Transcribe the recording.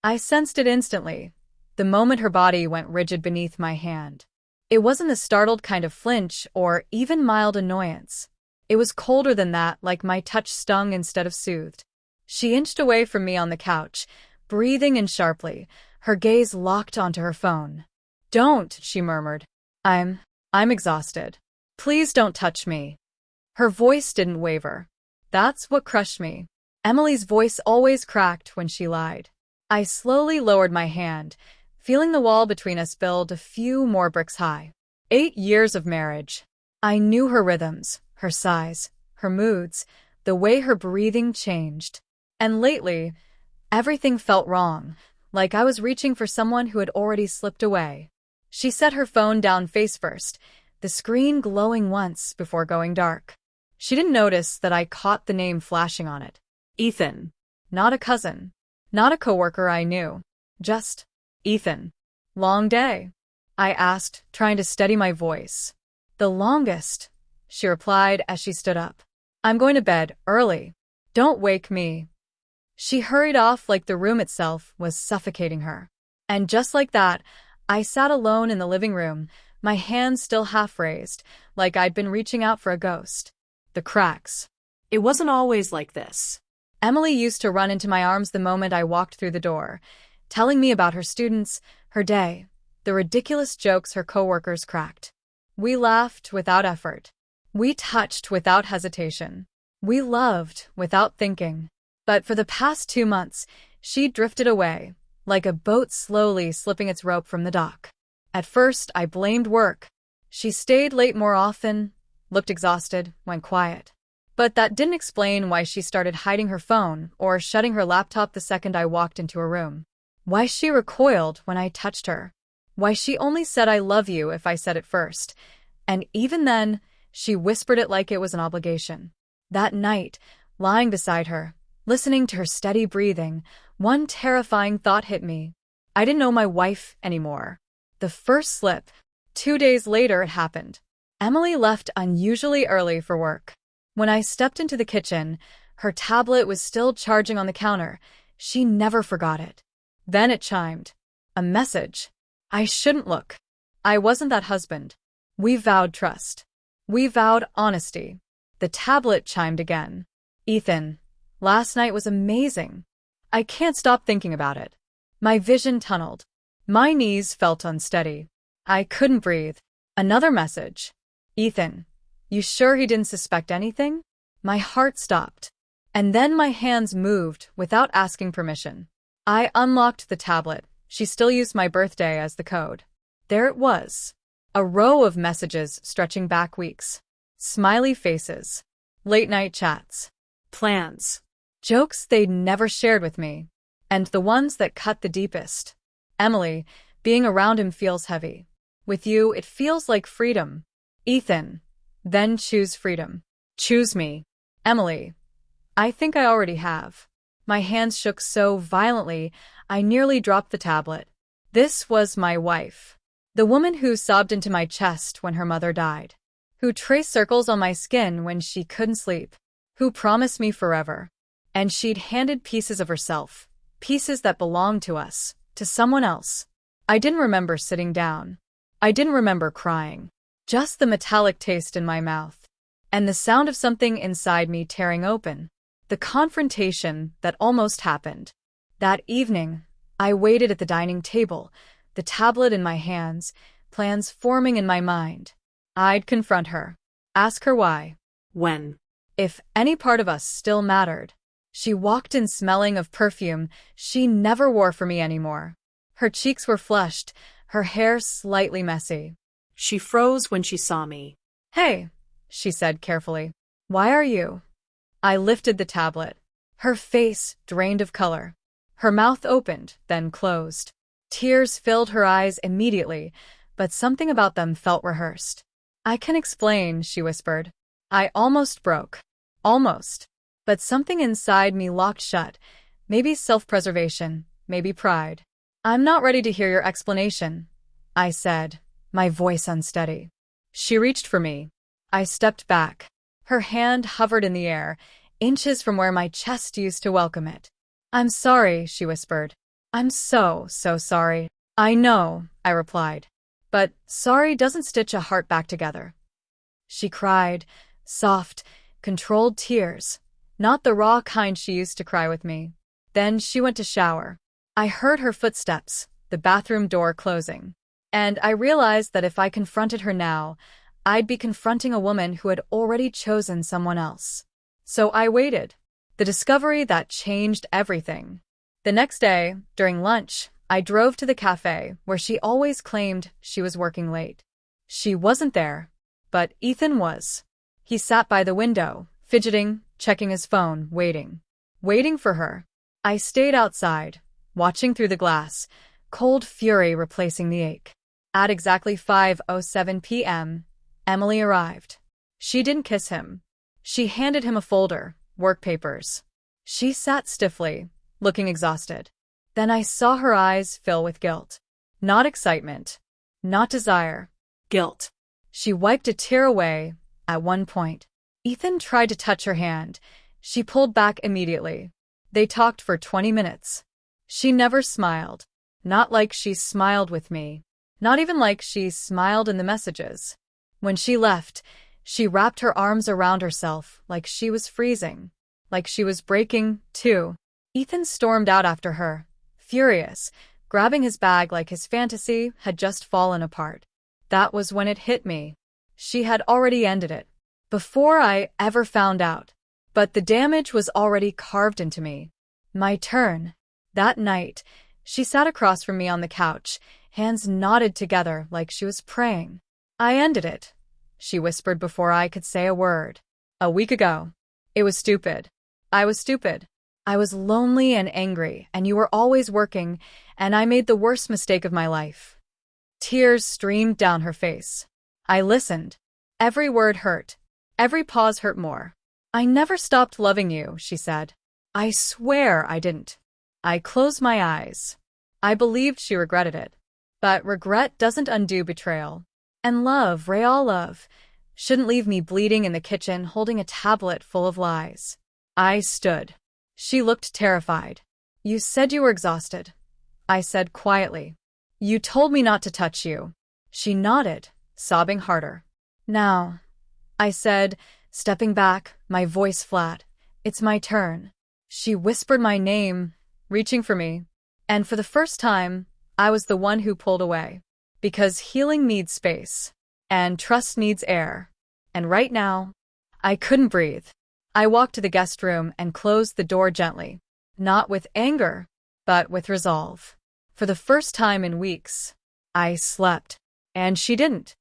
I sensed it instantly, the moment her body went rigid beneath my hand. It wasn't a startled kind of flinch or even mild annoyance. It was colder than that, like my touch stung instead of soothed. She inched away from me on the couch, breathing in sharply, her gaze locked onto her phone. "Don't," she murmured. I'm exhausted. Please don't touch me." Her voice didn't waver. That's what crushed me. Emily's voice always cracked when she lied. I slowly lowered my hand, feeling the wall between us build a few more bricks high. 8 years of marriage. I knew her rhythms, her sighs, her moods, the way her breathing changed. And lately, everything felt wrong, like I was reaching for someone who had already slipped away. She set her phone down face first, the screen glowing once before going dark. She didn't notice that I caught the name flashing on it. Ethan. Not a cousin. Not a coworker I knew. Just Ethan. "Long day?" I asked, trying to steady my voice. "The longest," she replied as she stood up. "I'm going to bed early. Don't wake me." She hurried off like the room itself was suffocating her. And just like that, I sat alone in the living room, my hands still half raised, like I'd been reaching out for a ghost. The cracks. It wasn't always like this. Emily used to run into my arms the moment I walked through the door, telling me about her students, her day, the ridiculous jokes her coworkers cracked. We laughed without effort. We touched without hesitation. We loved without thinking. But for the past 2 months, she drifted away, like a boat slowly slipping its rope from the dock. At first, I blamed work. She stayed late more often, looked exhausted, went quiet. But that didn't explain why she started hiding her phone or shutting her laptop the second I walked into her room. Why she recoiled when I touched her. Why she only said "I love you" if I said it first. And even then, she whispered it like it was an obligation. That night, lying beside her, listening to her steady breathing, one terrifying thought hit me. I didn't know my wife anymore. The first slip. 2 days later it happened. Emily left unusually early for work. When I stepped into the kitchen, her tablet was still charging on the counter. She never forgot it. Then it chimed. A message. I shouldn't look. I wasn't that husband. We vowed trust. We vowed honesty. The tablet chimed again. "Ethan, last night was amazing. I can't stop thinking about it." My vision tunneled. My knees felt unsteady. I couldn't breathe. Another message. "Ethan, you sure he didn't suspect anything?" My heart stopped. And then my hands moved without asking permission. I unlocked the tablet. She still used my birthday as the code. There it was. A row of messages stretching back weeks. Smiley faces. Late-night chats. Plans. Jokes they'd never shared with me. And the ones that cut the deepest. "Emily, being around him feels heavy. With you, it feels like freedom. Ethan, then choose freedom. Choose me. Emily, I think I already have." My hands shook so violently, I nearly dropped the tablet. This was my wife. The woman who sobbed into my chest when her mother died. Who traced circles on my skin when she couldn't sleep. Who promised me forever. And she'd handed pieces of herself, pieces that belonged to us, to someone else. I didn't remember sitting down. I didn't remember crying. Just the metallic taste in my mouth. And the sound of something inside me tearing open. The confrontation that almost happened. That evening, I waited at the dining table, the tablet in my hands, plans forming in my mind. I'd confront her. Ask her why. When. If any part of us still mattered. She walked in smelling of perfume she never wore for me anymore. Her cheeks were flushed, her hair slightly messy. She froze when she saw me. "Hey," she said carefully. "Why are you?" I lifted the tablet. Her face drained of color. Her mouth opened, then closed. Tears filled her eyes immediately, but something about them felt rehearsed. "I can explain," she whispered. I almost broke. Almost. But something inside me locked shut. Maybe self-preservation, maybe pride. "I'm not ready to hear your explanation," I said, my voice unsteady. She reached for me. I stepped back. Her hand hovered in the air, inches from where my chest used to welcome it. "I'm sorry," she whispered. I'm so sorry. I know, I replied. But sorry doesn't stitch a heart back together. She cried, soft, controlled tears, not the raw kind she used to cry with me. Then she went to shower. I heard her footsteps, the bathroom door closing. And I realized that if I confronted her now, I'd be confronting a woman who had already chosen someone else. So I waited. The discovery that changed everything. The next day, during lunch, I drove to the cafe where she always claimed she was working late. She wasn't there, but Ethan was. He sat by the window, fidgeting, checking his phone, waiting. Waiting for her. I stayed outside, watching through the glass, cold fury replacing the ache. At exactly 5:07 p.m., Emily arrived. She didn't kiss him. She handed him a folder, work papers. She sat stiffly, looking exhausted. Then I saw her eyes fill with guilt. Not excitement. Not desire. Guilt. She wiped a tear away at one point. Ethan tried to touch her hand. She pulled back immediately. They talked for 20 minutes. She never smiled. Not like she smiled with me. Not even like she smiled in the messages. When she left, she wrapped her arms around herself like she was freezing. Like she was breaking, too. Ethan stormed out after her, furious, grabbing his bag like his fantasy had just fallen apart. That was when it hit me. She had already ended it. Before I ever found out. But the damage was already carved into me. My turn. That night, she sat across from me on the couch, hands knotted together like she was praying. I ended it, she whispered before I could say a word. A week ago. It was stupid. I was stupid. I was lonely and angry, and you were always working, and I made the worst mistake of my life. Tears streamed down her face. I listened. Every word hurt. Every pause hurt more. I never stopped loving you, she said. I swear I didn't. I closed my eyes. I believed she regretted it. But regret doesn't undo betrayal. And love, real love, shouldn't leave me bleeding in the kitchen holding a tablet full of lies. I stood. She looked terrified. You said you were exhausted. I said quietly. You told me not to touch you. She nodded, sobbing harder. Now, I said, stepping back, my voice flat. It's my turn. She whispered my name, reaching for me. And for the first time, I was the one who pulled away. Because healing needs space. And trust needs air. And right now, I couldn't breathe. I walked to the guest room and closed the door gently. Not with anger, but with resolve. For the first time in weeks, I slept. And she didn't.